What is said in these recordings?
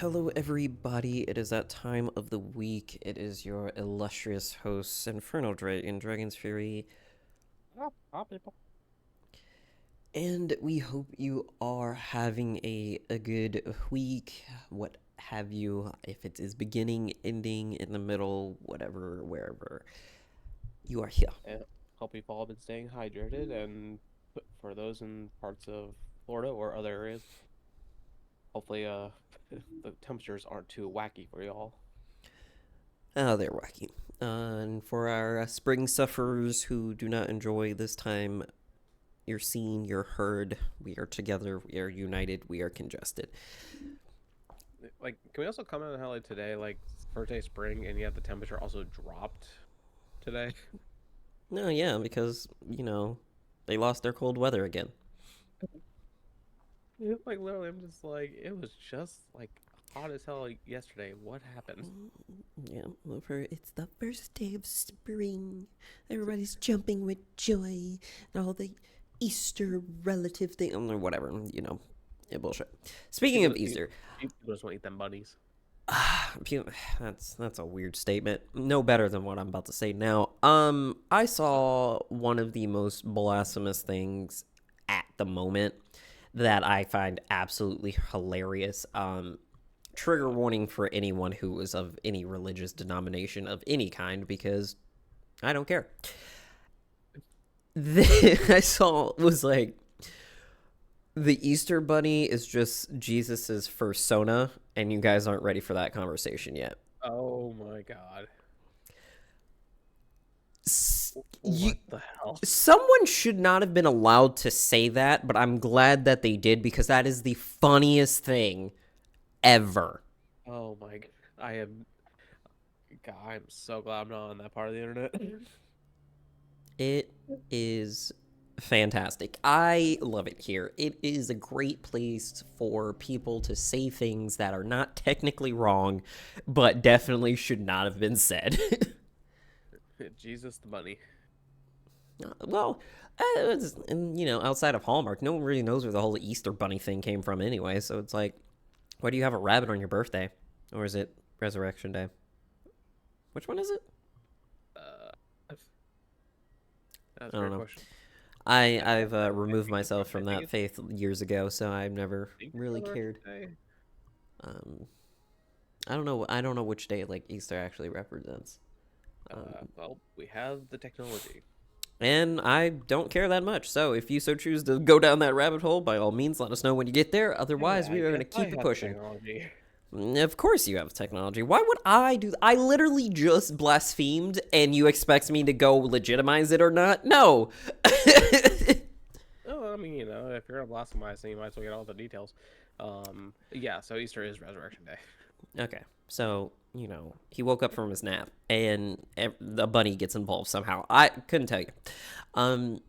Hello, everybody. It is that time of the week. It is your illustrious hosts, Inferno Dre in Dragon's Fury, People. and we hope you are having a good week. What have you, if it is beginning, ending, in the middle, whatever, wherever you are here. And hope you've all been staying hydrated. And for those in parts of Florida or other areas, hopefully, the temperatures aren't too wacky for y'all. Oh, they're wacky. And for our spring sufferers who do not enjoy this time, you're seen, you're heard. We are together, we are united, we are congested. Like, can we also comment on how like today, like first day of spring, and yet the temperature also dropped today? No, yeah, because, they lost their cold weather again. Like literally, I'm just like, it was just like hot as hell yesterday. What happened? Yeah, it's the first day of spring. Everybody's jumping with joy and all the Easter relative thing, or whatever, bullshit. Speaking People, of people, Easter, people just want to eat them bunnies. that's a weird statement. No better than what I'm about to say now. I saw one of the most blasphemous things at the moment that I find absolutely hilarious. Trigger warning for anyone who is of any religious denomination of any kind, because I don't care. I saw was like the Easter Bunny is just Jesus's persona, and you guys aren't ready for that conversation yet. Oh my God. You, What the hell? someone should not have been allowed to say that, but I'm glad that they did because that is the funniest thing ever. Oh my God. I am God, I'm so glad I'm not on that part of the internet. It is fantastic. I love it here. It is a great place for people to say things that are not technically wrong, but definitely should not have been said. Jesus the bunny. Well, and outside of Hallmark, no one really knows where the whole Easter Bunny thing came from anyway. So it's like, why do you have a rabbit on your birthday, or is it Resurrection Day? Which one is it? Uh, that's I a don't great know. question. I've I removed think myself from that it's faith years ago, so I've I never think it's really Resurrection cared. Day. Um, I don't know. I don't know which day like Easter actually represents. Well, we have the technology. And I don't care that much. So if you so choose to go down that rabbit hole, by all means, let us know when you get there. Hey, Otherwise, I we are going guess to I keep it have the pushing. technology. Of course, you have technology. Why would I do? I literally just blasphemed, and you expect me to go legitimize it or not? No. Oh, I mean, if you're gonna blasphemize, then you might as well get all the details. Yeah. So Easter is Resurrection Day. Okay, so he woke up from his nap, and the bunny gets involved somehow. I couldn't tell you. Um,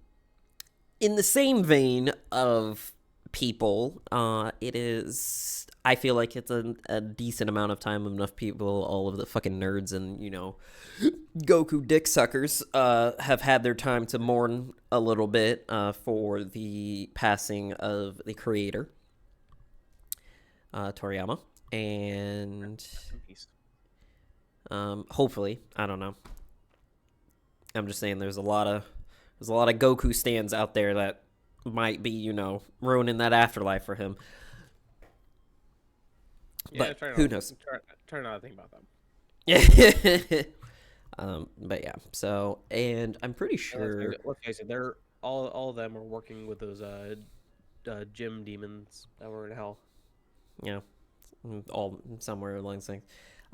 in the same vein of people, it is. I feel like it's a decent amount of time. Enough people, all of the fucking nerds and Goku dick suckers, have had their time to mourn a little bit for the passing of the creator, Toriyama, and Rest in peace. hopefully, I don't know. I'm just saying there's a lot of Goku stands out there that might be, ruining that afterlife for him. Yeah, But who knows? try not to think about them. But yeah. So, and I'm pretty And sure. let's face it, they're all of them are working with those gym demons that were in hell. Yeah, all somewhere along these things.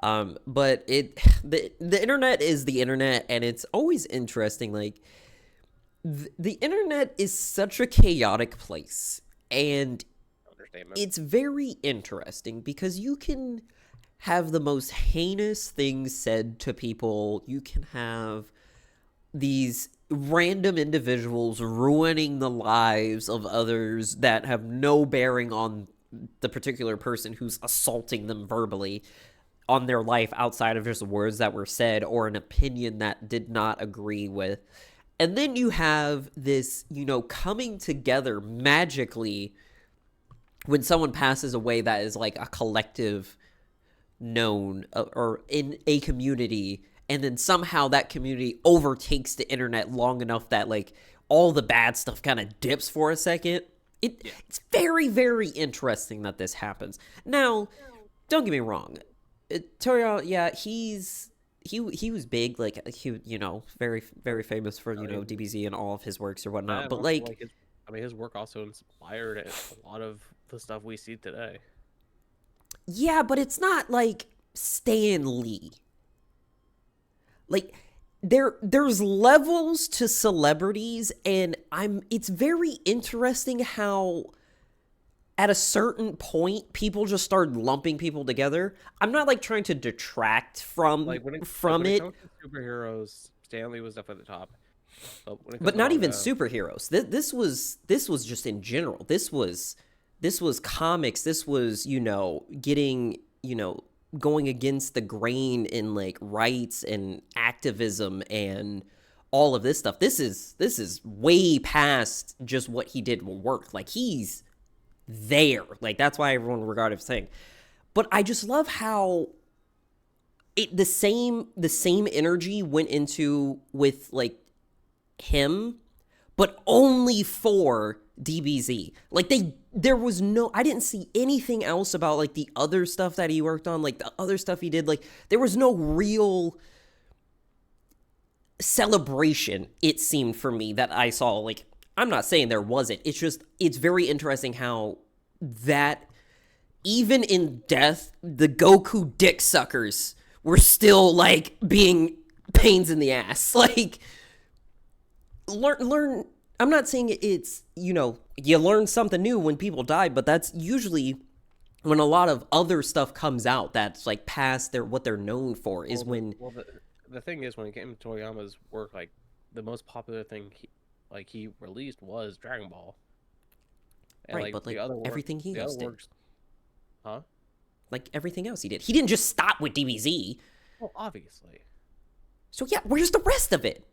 But the internet is the internet, and it's always interesting. Like the internet is such a chaotic place, and Understatement. it's very interesting because you can have the most heinous things said to people. You can have these random individuals ruining the lives of others that have no bearing on the particular person who's assaulting them verbally on their life outside of just words that were said or an opinion that did not agree with. And then you have this, coming together magically when someone passes away that is like a collective known or in a community, and then somehow that community overtakes the internet long enough that like all the bad stuff kind of dips for a second. Yeah. It's very very interesting that this happens. Now, don't get me wrong, Torio, yeah, he was big, like he, very very famous for I mean, DBZ and all of his works or I whatnot. But also like, like his. I mean, his work also inspired a lot of the stuff we see today. yeah, but it's not like Stan Lee. Like there's levels to celebrities, and it's very interesting how at a certain point people just start lumping people together. I'm not like trying to detract from Like when it it, comes to superheroes, Stanley was definitely the top. But when it comes but to not even manga, superheroes. This was just in general. This was comics. This was getting going against the grain in like rights and activism and all of this stuff. This is way past just what he did will work. Like he's there. Like that's why everyone regarded him saying. But I just love how the same energy went into with like him, but only for DBZ. Like there was no, I didn't see anything else about like the other stuff that he worked on, like the other stuff he did. Like there was no real celebration, it seemed for me, that I saw. Like I'm not saying there wasn't. It's just it's very interesting how that even in death, the Goku dick suckers were still like being pains in the ass. Like learn. I'm not saying it's you learn something new when people die, but that's usually when a lot of other stuff comes out that's like past their what they're known for is when the thing is, when it came to Toriyama's work, like the most popular thing he released was Dragon Ball, and right, like but like everything he the other else did, works, huh? like everything else he didn't just stop with DBZ. Well, obviously. So yeah, where's the rest of it?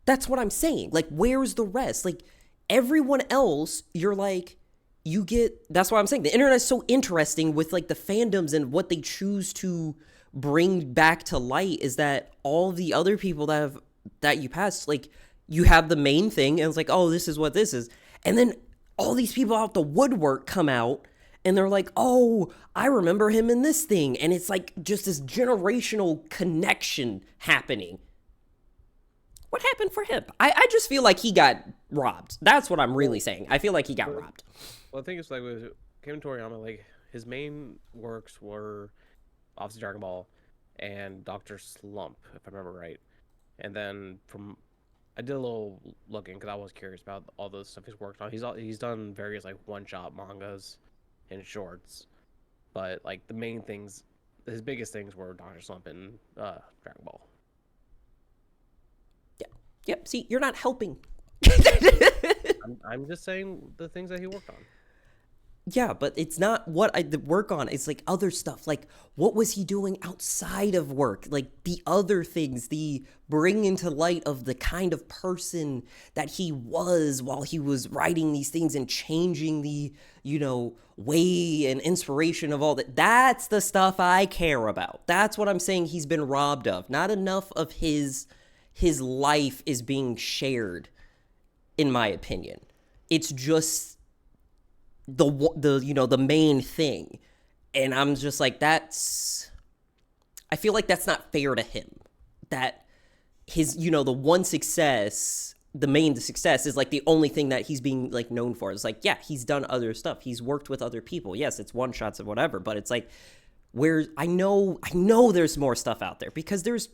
That's what I'm saying. Like, where's the rest? Like, everyone else, you're like, you get. That's why I'm saying the internet's so interesting with like the fandoms and what they choose to bring back to light is that all the other people that you passed, like, you have the main thing, and it's like, oh, this is what this is. And then all these people out the woodwork come out and they're like, oh, I remember him in this thing. And it's like just this generational connection happening. What happened for him? I just feel like he got robbed. That's what I'm really Well, saying. I feel like he got well, robbed. well, the thing is, like with Kevin Toriyama, like his main works were obviously Dragon Ball and Doctor Slump, if I remember right. And then I did a little looking because I was curious about all the stuff he's worked on. He's done various like one-shot mangas and shorts, but like the main things, his biggest things were Doctor Slump and Dragon Ball. Yeah. Yep. See, you're not helping. I'm just saying the things that he worked on. Yeah, but it's not what I work on. It's like other stuff. Like, what was he doing outside of work? Like the other things, the bringing to light of the kind of person that he was while he was writing these things and changing the, way and inspiration of all that. That's the stuff I care about. That's what I'm saying he's been robbed of. Not enough of his life is being shared, in my opinion. It's just the main thing, and I'm just like, I feel like that's not fair to him, that his the one success, the main success, is like the only thing that he's being like known for. It's like, yeah, he's done other stuff, he's worked with other people, yes, it's one shots and whatever, but it's like, where I know there's more stuff out there because there's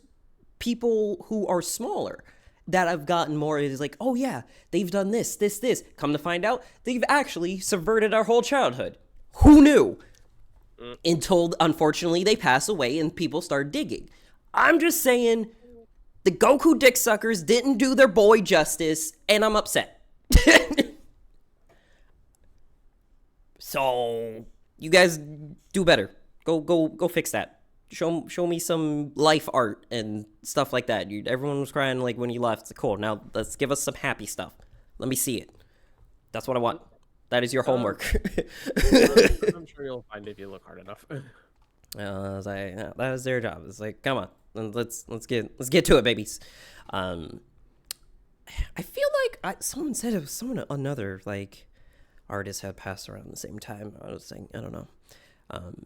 people who are smaller that I've gotten more. It is like, oh yeah, they've done this. Come to find out, they've actually subverted our whole childhood. Who knew? Until, unfortunately, they pass away and people start digging. I'm just saying, the Goku dick suckers didn't do their boy justice, and I'm upset. So, you guys do better. Go fix that. Show me some life art and stuff like that. Everyone was crying like when you left. Cool. Now let's give us some happy stuff. Let me see it. That's what I want. That is your Um, homework. I'm sure You'll find if you look hard enough. I was like, no, that was their job. It's like, come on, let's get to it, babies. Um, I feel like someone said it was another like artist had passed around the same time. I was saying, I don't know. Um,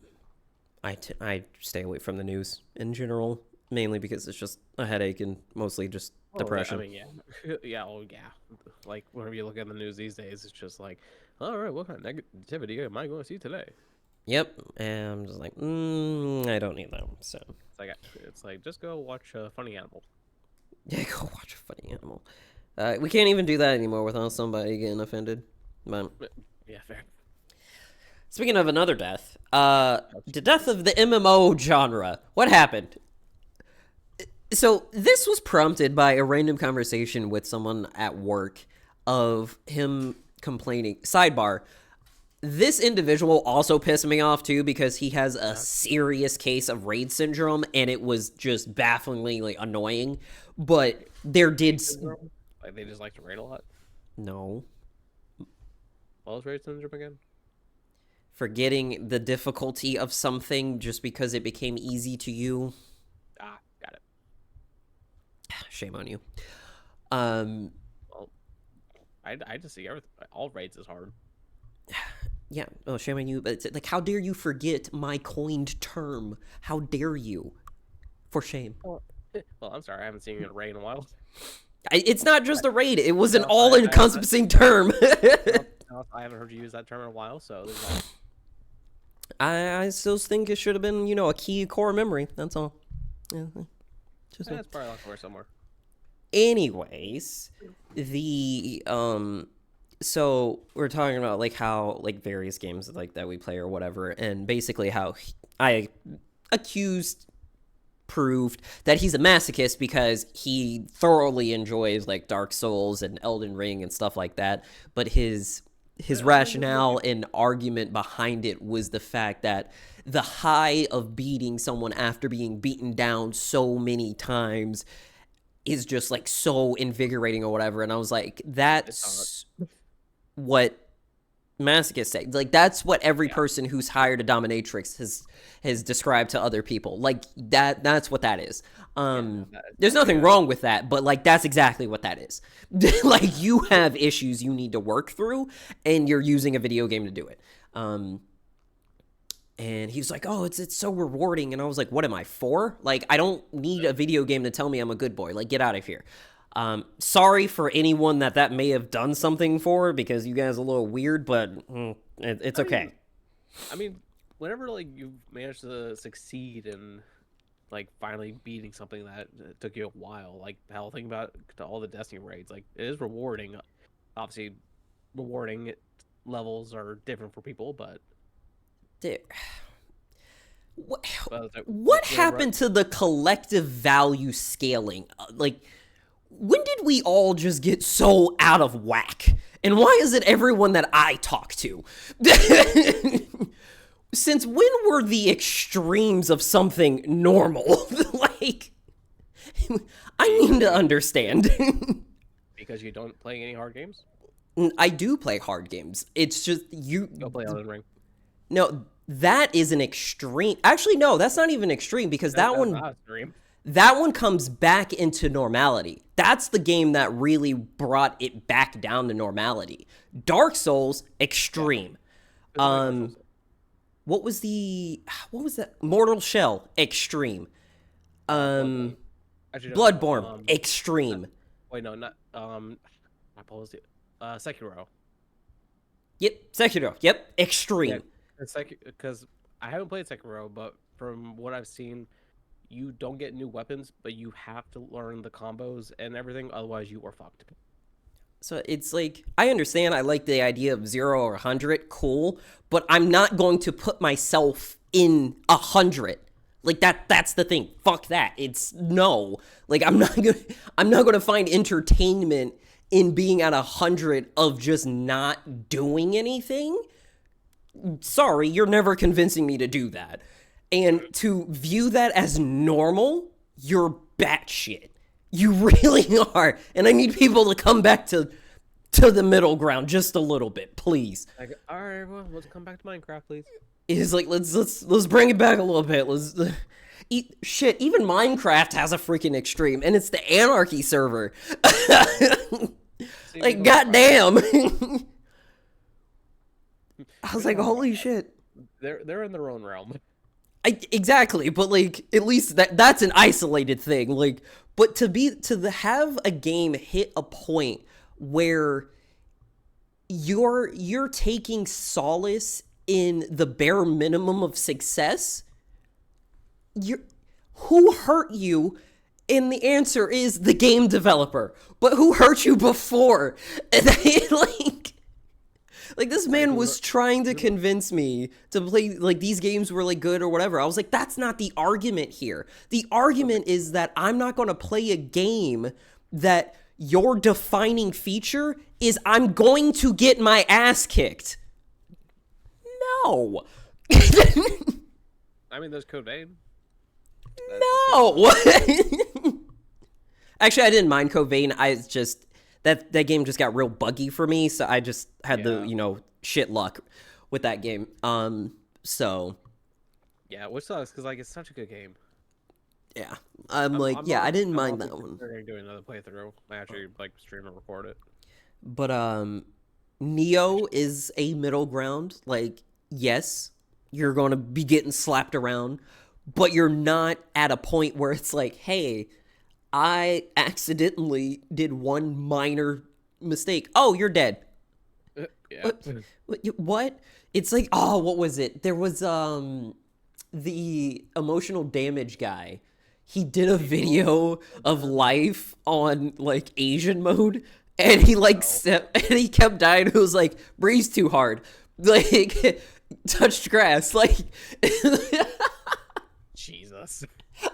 I stay away from the news in general, mainly because it's just a headache and mostly just depression. I mean, yeah, yeah, oh yeah. Like whenever you look at the news these days, it's just like, all right, what kind of negativity am I going to see today? Yep, and I'm just like, I don't need that. So It's like just go watch a funny animal. yeah, go watch a funny animal. We can't even do that anymore without somebody getting offended. But Yeah, fair. speaking of another death, the death of the MMO genre. What happened? So this was prompted by a random conversation with someone at work of him complaining. Sidebar. This individual also pissed me off too because he has a serious case of raid syndrome and it was just bafflingly like annoying. But there did Like they just like to raid a lot. no. What was raid syndrome again? Forgetting the difficulty of something just because it became easy to you. Ah, got it. Shame on you. Well, I just see everything. All raids is hard. Yeah, oh, shame on you. But it's like, how dare you forget my coined term? How dare you? For shame. Well, I'm sorry, I haven't seen you in a raid in a while. It's not just a raid. It was an No, all-encompassing term. I haven't heard you use that term in a while, so there's that. I still think it should have been, a key core memory. That's all. Yeah, just That's probably locked away somewhere. anyways, so we're talking about like how like various games like that we play or whatever, and basically how I proved that he's a masochist because he thoroughly enjoys like Dark Souls and Elden Ring and stuff like that, but his rationale and argument behind it was the fact that the high of beating someone after being beaten down so many times is just like so invigorating or whatever. And I was like, that's what masochists say. Like that's what every person who's hired a dominatrix has described to other people. Like that's what that is. There's nothing wrong with that, but like that's exactly what that is. Like you have issues you need to work through and you're using a video game to do it. And he's like, oh, it's so rewarding. And I was like, what am I for? Like, I don't need a video game to tell me I'm a good boy. Like, get out of here. Sorry for anyone that may have done something for, because you guys are a little weird, but it's okay. I mean, whenever like you manage to succeed in like finally beating something that took you a while, like hell, think about to all the Destiny raids. Like it is rewarding. Obviously, rewarding levels are different for people, but dude, what happened to the collective value scaling? Like, when did we all just get so out of whack? And why is it everyone that I talk to? Since when were the extremes of something normal? Like, I need to understand. Because you don't play any hard games? I do play hard games. It's just you go play Elden Ring. No, that is an extreme. Actually, no, that's not even extreme because that one comes back into normality. That's the game that really brought it back down to normality. Dark Souls, extreme. What was that? Mortal Shell, extreme. Bloodborne, extreme. Wait, no, not I paused it. Sekiro. Yep, Sekiro. Yep, extreme. Because I haven't played Sekiro, but from what I've seen, you don't get new weapons, but you have to learn the combos and everything, otherwise you are fucked. So it's like, I understand, I like the idea of 0 or 100, cool, but I'm not going to put myself in 100. Like that's the thing. Fuck that. It's no. Like I'm not gonna find entertainment in being at 100 of just not doing anything. Sorry, you're never convincing me to do that. And to view that as normal, you're batshit. You really are. And I need people to come back to to the middle ground just a little bit, please. Like, all right, well, let's come back to Minecraft, please. Is like let's bring it back a little bit. Let's shit. Even Minecraft has a freaking extreme, and it's the anarchy server. See, Like goddamn. I was like, holy shit. They're in their own realm. Exactly, but like at least that's an isolated thing. Like, but have a game hit a point where you're taking solace in the bare minimum of success. Who hurt you? And the answer is the game developer. But who hurt you before? And like this man was trying to convince me to play like these games were like good or whatever. I was like, that's not the argument here. The argument is that I'm not going to play a game that your defining feature is I'm going to get my ass kicked. No. I mean, there's Code Vein. No. Actually, I didn't mind Code Vein. I just that game just got real buggy for me, so I just had the shit luck with that game. So yeah, which sucks because like it's such a good game. Yeah, I didn't mind that one. We're gonna do another playthrough. I actually like stream and record it. But Neo is a middle ground. Like, yes, you're gonna be getting slapped around, but you're not at a point where it's like, hey, I accidentally did one minor mistake. Oh, you're dead. Yeah. What? It's like, oh, what was it? There was the emotional damage guy. He did a video of life on like Asian mode, and he he kept dying. It was like breathed too hard, like touched grass, like Jesus,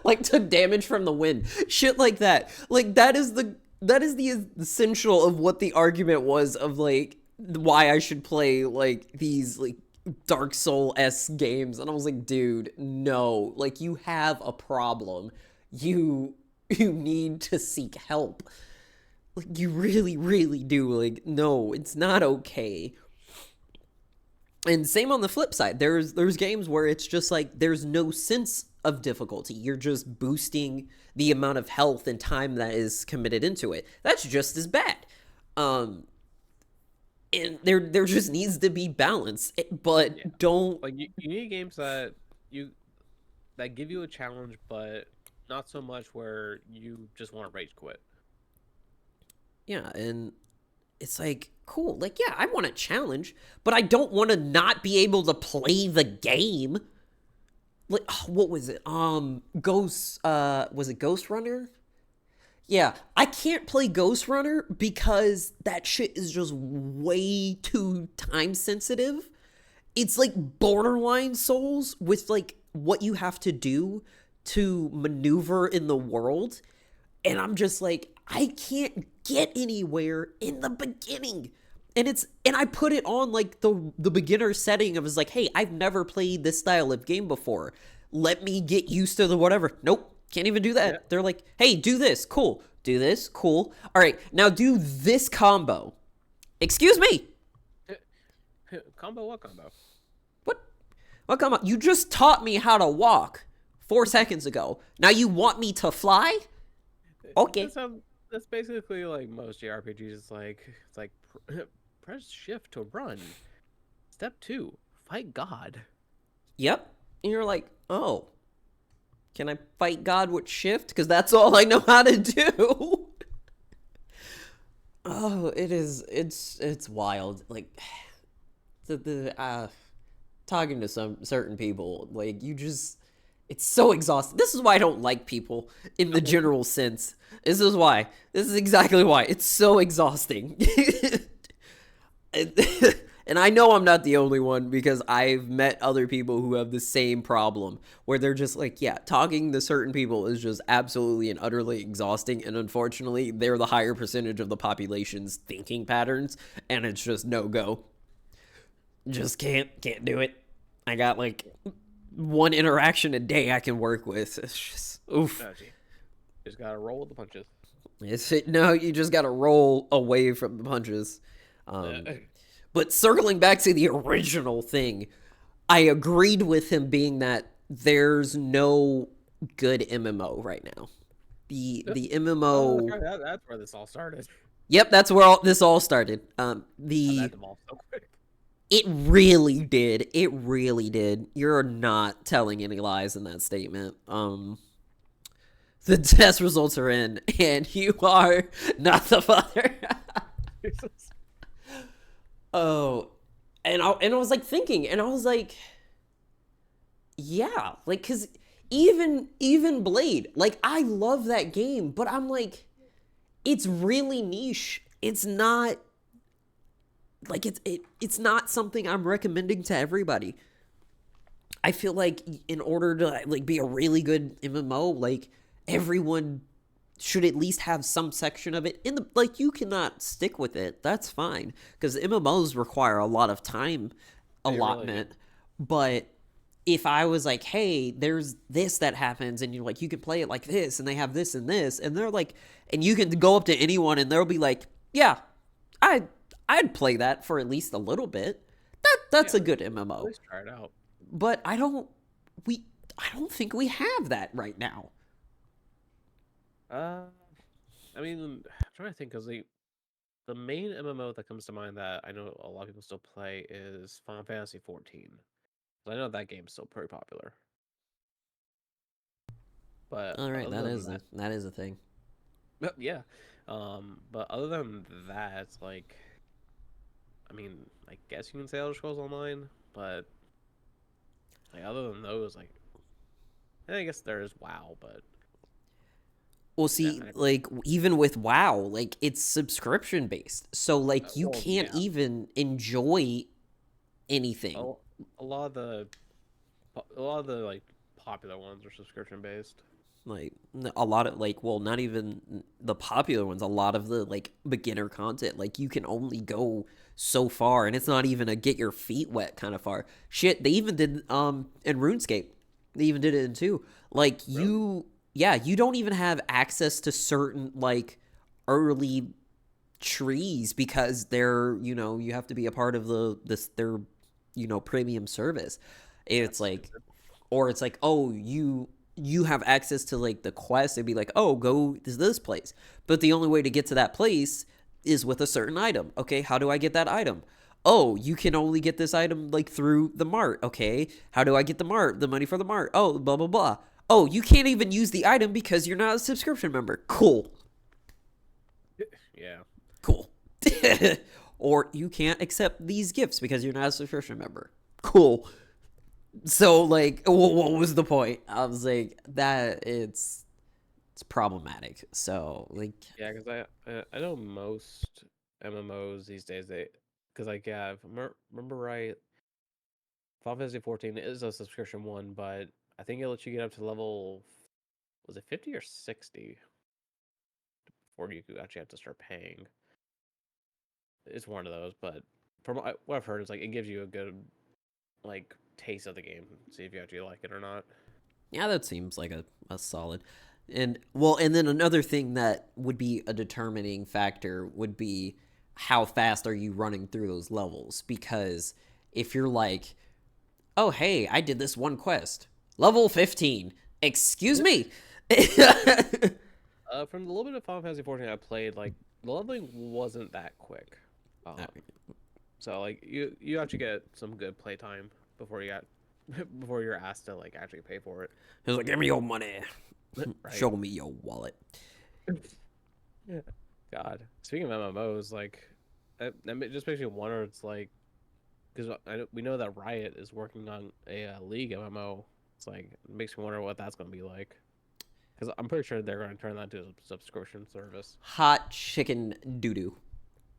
like took damage from the wind, shit like that. Like that is the essential of what the argument was of like why I should play like these like Dark Soul-esque games. And I was like, dude, no, like you have a problem. You need to seek help. Like you really, really do. Like, no, it's not okay. And same on the flip side. There's games where it's just like there's no sense of difficulty. You're just boosting the amount of health and time that is committed into it. That's just as bad. And there just needs to be balance. But don't like you need games that give you a challenge, but not so much where you just want to rage quit. Yeah, and it's like, cool. Like, yeah, I want a challenge, but I don't want to not be able to play the game. Like, what was it? Was it Ghost Runner? Yeah, I can't play Ghost Runner because that shit is just way too time sensitive. It's like borderline Souls with like what you have to do to maneuver in the world. And I'm just like, I can't get anywhere in the beginning. And I put it on like the beginner setting of is like, hey, I've never played this style of game before. Let me get used to the whatever. Nope, can't even do that. Yeah. They're like, hey, do this, cool. Do this, cool. All right, now do this combo. Excuse me. Combo? What combo? What combo? You just taught me how to walk 4 seconds ago. Now you want me to fly? Okay. That's basically like most JRPGs. It's like press shift to run. Step 2, fight God. Yep. And you're like, oh, can I fight God with shift? Because that's all I know how to do. Oh, it's wild. Like talking to some certain people, like it's so exhausting. This is why I don't like people in the general sense. This is exactly why. It's so exhausting. And I know I'm not the only one because I've met other people who have the same problem where they're just like, yeah, talking to certain people is just absolutely and utterly exhausting. And unfortunately, they're the higher percentage of the population's thinking patterns. And it's just no go. Just can't do it. I got like one interaction a day I can work with. It's just, oof. Just gotta roll with the punches. No, you just got to roll away from the punches. Um, but circling back to the original thing, I agreed with him being that there's no good MMO right now. The Oh, that's MMO. right. That's where this all started. Yep, that's where this all started. How that The devolved so quick. It really did. It really did. You're not telling any lies in that statement. The test results are in, and you are not the father. Oh, and I was like thinking, and I was like, yeah, like because even Blade, like I love that game, but I'm like, it's really niche. It's not like it's not something I'm recommending to everybody. I feel like in order to like be a really good MMO, like everyone should at least have some section of it in the like you cannot stick with it. That's fine because MMOs require a lot of time They really do. allotment. But if I was like, "Hey, there's this that happens and you're like you can play it like this and they have this and they're like and you can go up to anyone and they'll be like, "Yeah, I I'd play that for at least a little bit." That's Yeah, a good at MMO. least try it out. But we I don't think we have that right now. Uh, I mean, I'm trying to think because the main MMO that comes to mind that I know a lot of people still play is Final Fantasy 14. I know that game's still pretty popular. But All right, other than that is a thing. that, yeah. But other than that, it's like, I mean, I guess you can say Elder Scrolls Online, but like other than those, like, I guess there is WoW, but Well, yeah, see, like even with WoW, like it's subscription based. So like you well, can't yeah, even enjoy a, anything. a lot of the like popular ones are subscription based. Like a lot of like well, not even the popular ones, a lot of the like beginner content, like you can only go so far and it's not even a get your feet wet kind of far. Shit, they even did in RuneScape. They even did it in 2. Like Really? yeah, you don't even have access to certain like early trees because they're, you have to be a part of their premium service. It's That's like stupid. or it's like, oh, you have access to like the quest. It'd be like, oh, go to this place, but the only way to get to that place is with a certain item. Okay, how do I get that item? Oh, you can only get this item like through the mart. Okay, how do I get the money for the mart? Oh, blah blah blah. Oh, you can't even use the item because you're not a subscription member. Cool. Yeah. Cool. Or you can't accept these gifts because you're not a subscription member. Cool. So like, what was the point? I was like, that it's problematic. So like, Yeah, because I know most MMOs these days because like yeah, if I remember right, Final Fantasy 14 is a subscription one, but I think it lets you get up to level was it 50 or 60 before you could actually have to start paying. It's one of those, but from what I've heard, is like it gives you a good like taste of the game, see if you actually like it or not. yeah, that seems like a solid. And well, and then another thing that would be a determining factor would be how fast are you running through those levels? Because if you're like, oh hey, I did this one quest, level 15. Excuse me. From the little bit of Final Fantasy 14 I played, like the leveling wasn't that quick. So like you actually get some good playtime before you got before you're asked to like actually pay for it. He was like, give me your money. Right. Show me your wallet. Yeah. God. Speaking of MMOs, like just makes me wonder. It's like because we know that Riot is working on a League MMO. It's like it makes me wonder what that's going to be like. Because I'm pretty sure they're going to turn that into a subscription service. Hot chicken doo doo.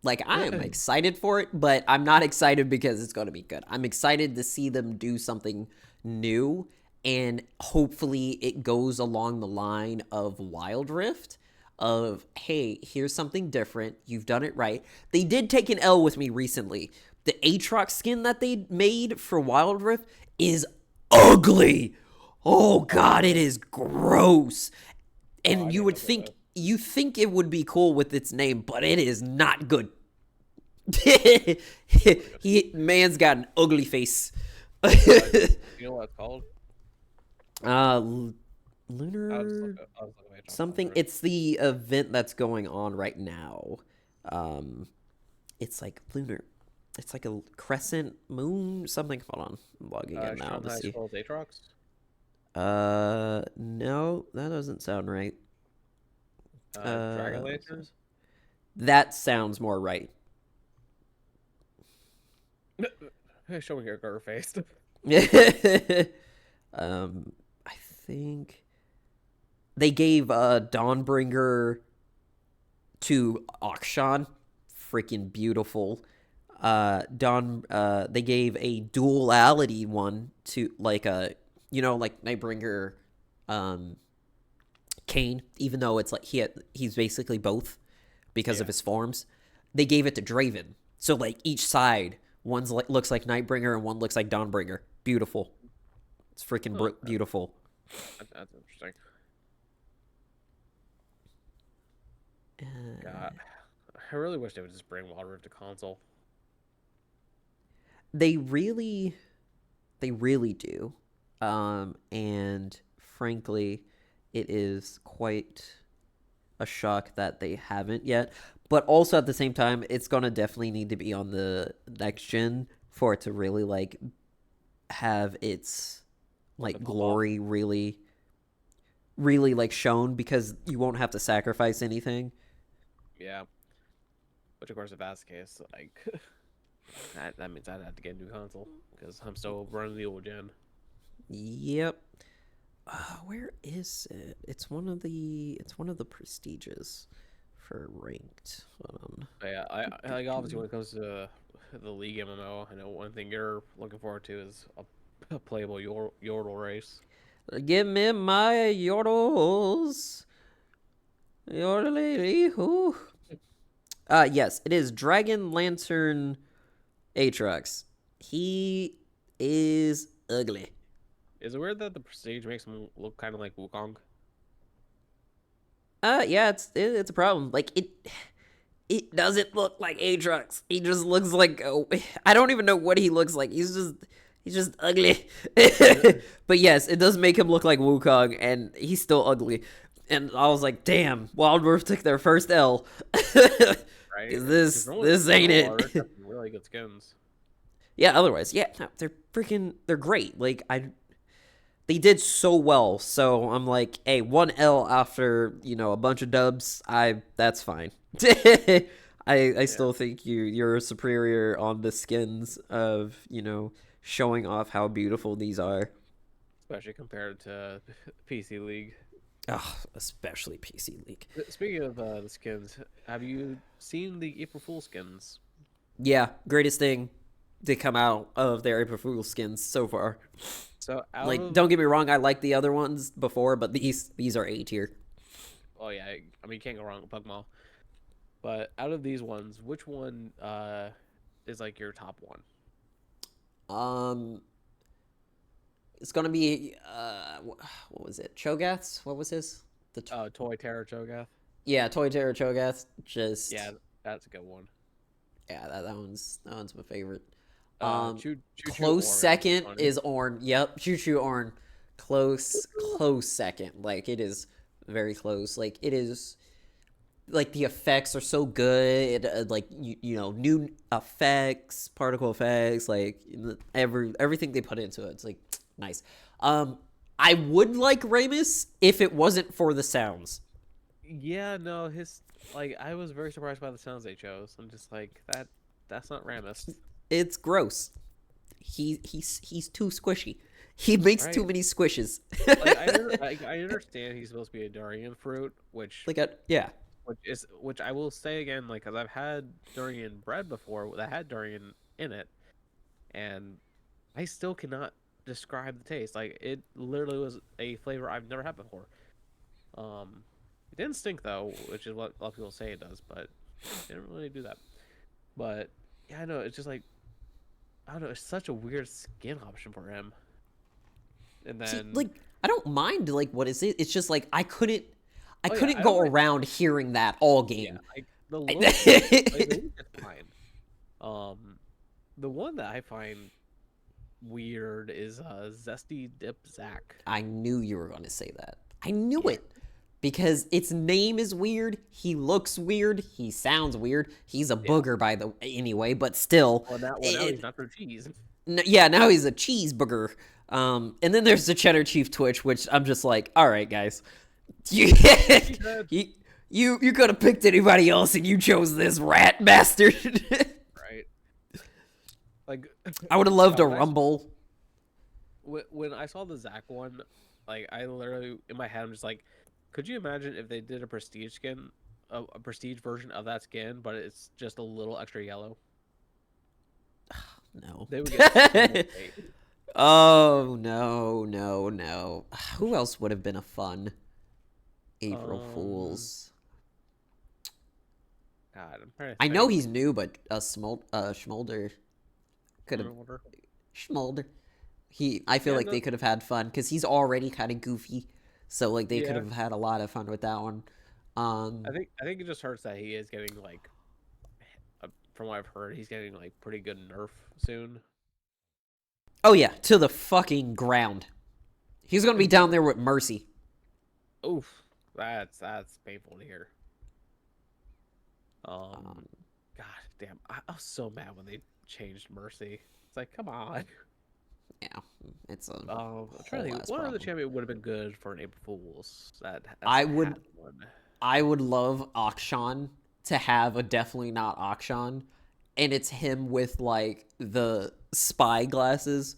Like, I am excited for it, but I'm not excited because it's going to be good. I'm excited to see them do something new, and hopefully it goes along the line of Wild Rift. Of, hey, here's something different. You've done it right. They did take an L with me recently. The Aatrox skin that they made for Wild Rift is ugly. Oh Oh god, it really? is gross. Oh, I And you didn't would look at think that. you think it would be cool with its name, but it is not good. Really good. Man's got an ugly face. Uh, you know what it's called? uh, I was just lunar looking. I was looking at John something. for it. It's the event that's going on right now. Um, it's like lunar. It's like a crescent moon something. Hold on, I'm logging in now to Shanghai see. Skulls Aatrox. No, that doesn't sound right. Dragon Lantern. That sounds more right. Hey, show me your girl face. I think they gave Dawnbringer to Akshan. Freaking beautiful. They gave a duality one to like a like Nightbringer um Kane, even though it's like he's basically both because of Yeah. his forms. They gave it to Draven. So like each side, one's like looks like Nightbringer and one looks like Dawnbringer. Beautiful. It's freaking Huh. beautiful. That's interesting. Uh, God, I really wish they would just bring Wild Rift to console. they really they really do. And frankly, it is quite a shock that they haven't yet. But also at the same time, it's gonna definitely need to be on the next gen for it to really like have its Really like pop off. glory really like shown because you won't have to sacrifice anything. Yeah. Which of course, if that's the case, like that means I'd have to get a new console because I'm still running the old gen. Yep. Where is it? It's one of the prestiges for ranked. Hold on. But yeah, I like obviously when it comes to the League MMO, I know one thing you're looking forward to is a playable Yordle race. Give me my yodels. Yodelady. Who? Yes, it is Dragon Lantern Aatrox. He is ugly. Is it weird that the Prestige makes him look kind of like Wukong? Yeah, it's a problem. Like it doesn't look like Aatrox. He just looks like I don't even know what he looks like. He's just ugly. But yes, it does make him look like Wukong, and he's still ugly. And I was like, damn, Wildworth took their first L. Right? Is Because this ain't normal art it? have some really good skins. Yeah, otherwise, yeah, no, they're great. Like they did so well. So I'm like, hey, one L after a bunch of dubs. That's fine. I Yeah, still think you're superior on the skins of showing off how beautiful these are. especially compared to PC League. Oh, especially PC League. Speaking of the skins, have you seen the April Fool skins? Yeah, greatest thing to come out of their April Fool's skins so far. So out Like, of don't get me wrong, I like the other ones before, but these are A tier. oh yeah, I mean you can't go wrong with Pugmaw. But out of these ones, which one is like your top one? Um, it's gonna be what was it? Cho'Gath's? What was his? Toy Terror Cho'Gath. Yeah, Toy Terror Cho'Gath. Yeah, Just that's a good one. yeah, that one's my favorite. Choo Close Orange is second funny. is Orn. Yep, Choo Choo Orn. Close second. Like it is very close. Like it is. Like the effects are so good. Like new effects, particle effects. Like everything they put into it. It's like nice. I would like Ramus if it wasn't for the sounds. Yeah, no, his like I was very surprised by the sounds they chose. I'm just like that's not Ramus. It's gross. He's too squishy. He makes too Right? many squishes. Like I understand he's supposed to be a durian fruit, Like yeah. which I will say again, like, because I've had durian bread before that had durian in it, and I still cannot describe the taste. Like, it literally was a flavor I've never had before. It didn't stink though, which is what a lot of people say it does, but it didn't really do that. But yeah, I know it's just like I don't know, it's such a weird skin option for him. And See, then like I don't mind like what is it? It's just like I couldn't. I Oh yeah, couldn't I don't go mind. around hearing that all Yeah, game. like the look, like the I look is fine. The one that I find weird is Zesty Dip Zack. knew you were going to say that. I knew Yeah. it. Because its name is weird, he looks weird, he sounds weird. He's a Yeah. booger by the anyway, but still, Well now he's not for cheese. yeah, now he's a cheeseburger. And then there's the Cheddar Chief Twitch, which I'm just like, all right, guys, you He said, you you could have picked anybody else, and you chose this rat bastard. right? Like, I would have loved God, a Rumble. when I saw the Zack one, like I literally in my head I'm just like, could you imagine if they did a prestige skin, a prestige version of that skin, but it's just a little extra yellow? No. They would get so much hate. Oh no, no, no. Who else would have been a fun April Um, Fools? God, I'm trying to I know think. he's new, but Schmolder could have Order. Schmolder. I feel Yeah, like no, they could have had fun because he's already kind of goofy, so like they could yeah. have had a lot of fun with that one. Um, I think it just hurts that he is getting like, from what I've heard, he's getting like pretty good nerf soon. oh yeah, to the fucking ground. He's gonna be down there with Mercy. Oof, that's painful to hear. Um, Um, God damn, I was so mad when they changed Mercy. It's like, come on. yeah, it's a I'm trying to whole think, ass what other problem. champion would have been good for an April Fool's that's I had would one. I would love Akshan to have a definitely not Akshan, and it's him with like the spy glasses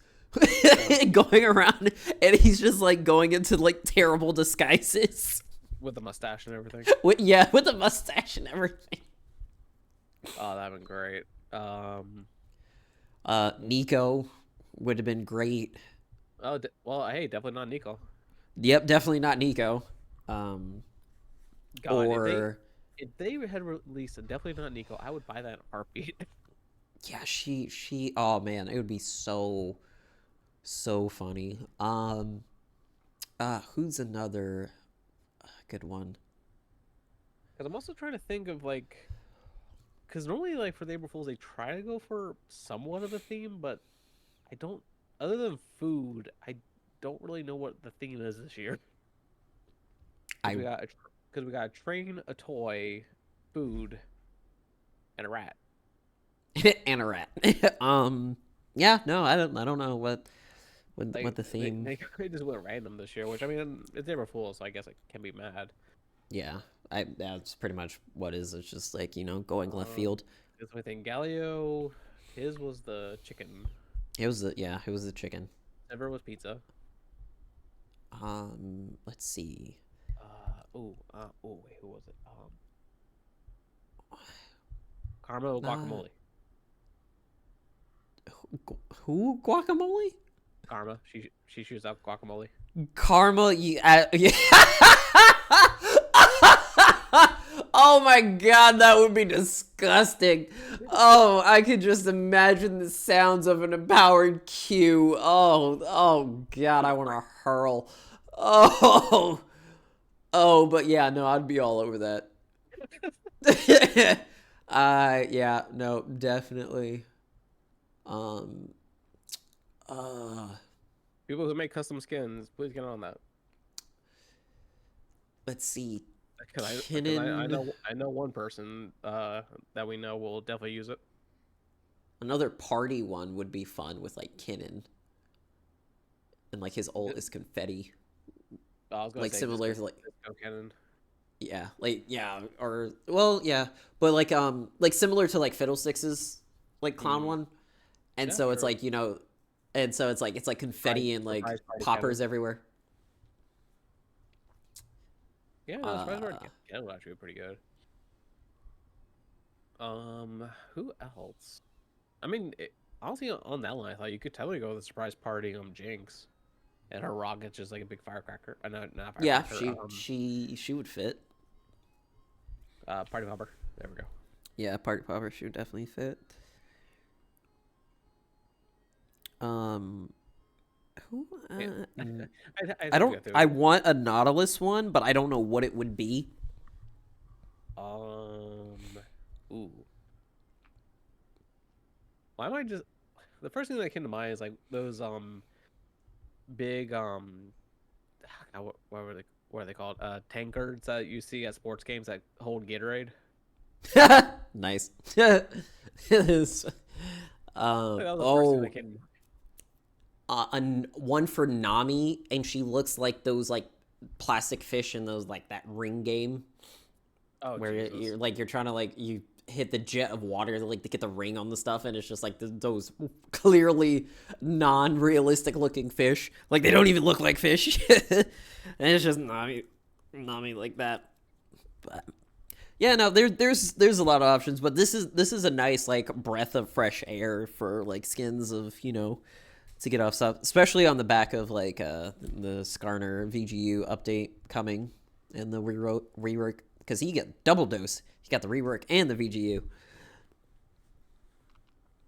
Uh, going around, and he's just like going into like terrible disguises. with the mustache and everything. Yeah, with a mustache and everything. Oh, that'd been great. Um, Nico would have been great. well, hey, definitely not Nico. Yep, definitely not Nico. Um, God, or if they had released a definitely not Nico, I would buy that in a heartbeat. yeah, she. Oh man, it would be so funny. Who's another good one? Because I'm also trying to think of like, because normally like for the April Fools they try to go for somewhat of a theme, but I don't. Other than food, I don't really know what the theme is this year. Because I we got a train, a toy, food, and a rat. and a rat. Yeah, no, I don't know what Like the theme. they just went random this year, which I mean it's April Fools, so I guess I can be mad. Yeah, that's pretty much what is. It's just like going left Um, field. because I think Galio, his was the chicken. It was the chicken. Ever was pizza. Let's see. Wait, who was it? Caramel Uh, guacamole. who guacamole? Karma. She shoots out guacamole. Karma, yeah. Oh my god, that would be disgusting. Oh, I could just imagine the sounds of an empowered Q. Oh god, I want to hurl. Oh, but yeah, no, I'd be all over that. Yeah, no, definitely. Um, uh, People who make custom skins, please get on that. let's see. Because Kinnan. I know one person that we know will definitely use it. Another party one would be fun with like Kinnan and like his ult Just- is confetti, I was gonna like say just similar to like Disco Cannon. yeah, or well yeah, but like similar to like Fiddlesticks's like clown Mm, one, and yeah, so it's true. like and so it's like confetti and like Surprise party cannon. poppers everywhere. Yeah, no, surprise party Uh, cannon would actually be pretty good. Who else? I mean, honestly, on that line, I thought you could totally go with a surprise party Jinx, and her rocket's just like a big firecracker. I know, not yeah, firecracker. she would fit. Party popper. There we go. Yeah, party popper she would definitely fit. Um, Who? Yeah. I I think we don't. got through I it. want a Nautilus one, but I don't know what it would be. Um, ooh. Why am I just the first thing that came to mind is like those big what are they called? Tankards that you see at sports games that hold Gatorade. Nice. It is. Like, that was the first thing that Oh, came to mind. one for Nami, and she looks like those like plastic fish in those like that ring game Oh where Jesus. you're trying to like you hit the jet of water like to get the ring on the stuff, and it's just like those clearly non-realistic looking fish. Like they don't even look like fish, and it's just Nami like that. But yeah, no, there's a lot of options, but this is a nice like breath of fresh air for like skins of to get off stuff, especially on the back of like the Skarner VGU update coming and the rework because he got double dose. He got the rework and the VGU,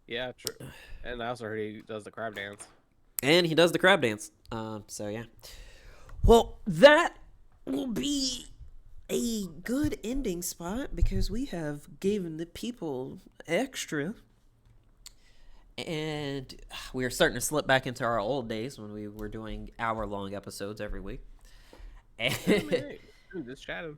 Yeah, true. And I also heard he does the crab dance. and he does the crab dance. So yeah. Well, that will be a good ending spot because we have given the people extra. And we are starting to slip back into our old days when we were doing hour-long episodes every week. And Yeah, I mean, hey, just chatting.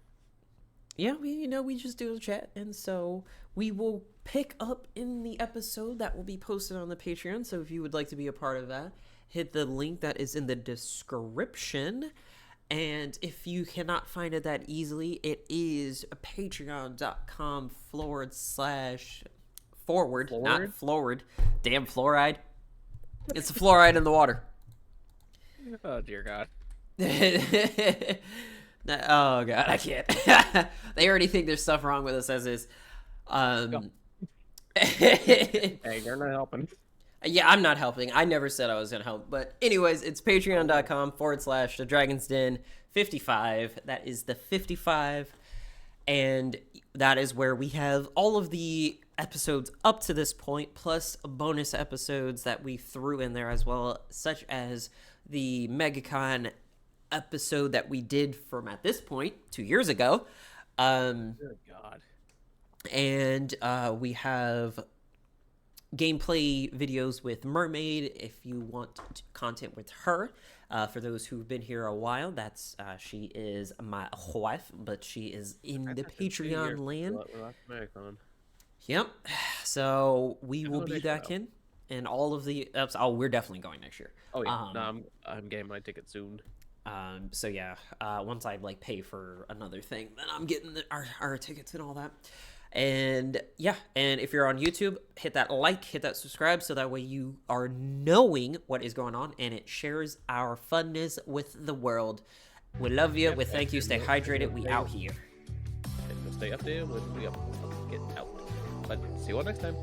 yeah, we just do a chat, and so we will pick up in the episode that will be posted on the Patreon. So if you would like to be a part of that, hit the link that is in the description. And if you cannot find it that easily, it is patreon.com/forward, not forward. Damn fluoride. It's the fluoride in the water. Oh dear God. Oh God, I can't. They already think there's stuff wrong with us as is. Hey, you're not helping. Yeah, I'm not helping. I never said I was gonna help. But anyways, it's patreon.com/the Dragon's Den 55. That is the 55. And that is where we have all of the episodes up to this point, plus bonus episodes that we threw in there as well, such as the MegaCon episode that we did from at this point 2 years ago. Good God. And we have gameplay videos with Mermaid if you want content with her. For those who've been here a while, that's she is my wife, but she is in the Patreon land. Yep. So we will be back in, and all of the we're definitely going next year. Oh yeah, no, I'm getting my ticket soon. So yeah, once I like pay for another thing, then I'm getting our tickets and all that. And yeah, and if you're on YouTube, hit that like, hit that subscribe, so that way you are knowing what is going on, and it shares our funness with the world. We love you. We thank you. Stay hydrated. We out here. And stay updated when we get out. But see you all next time.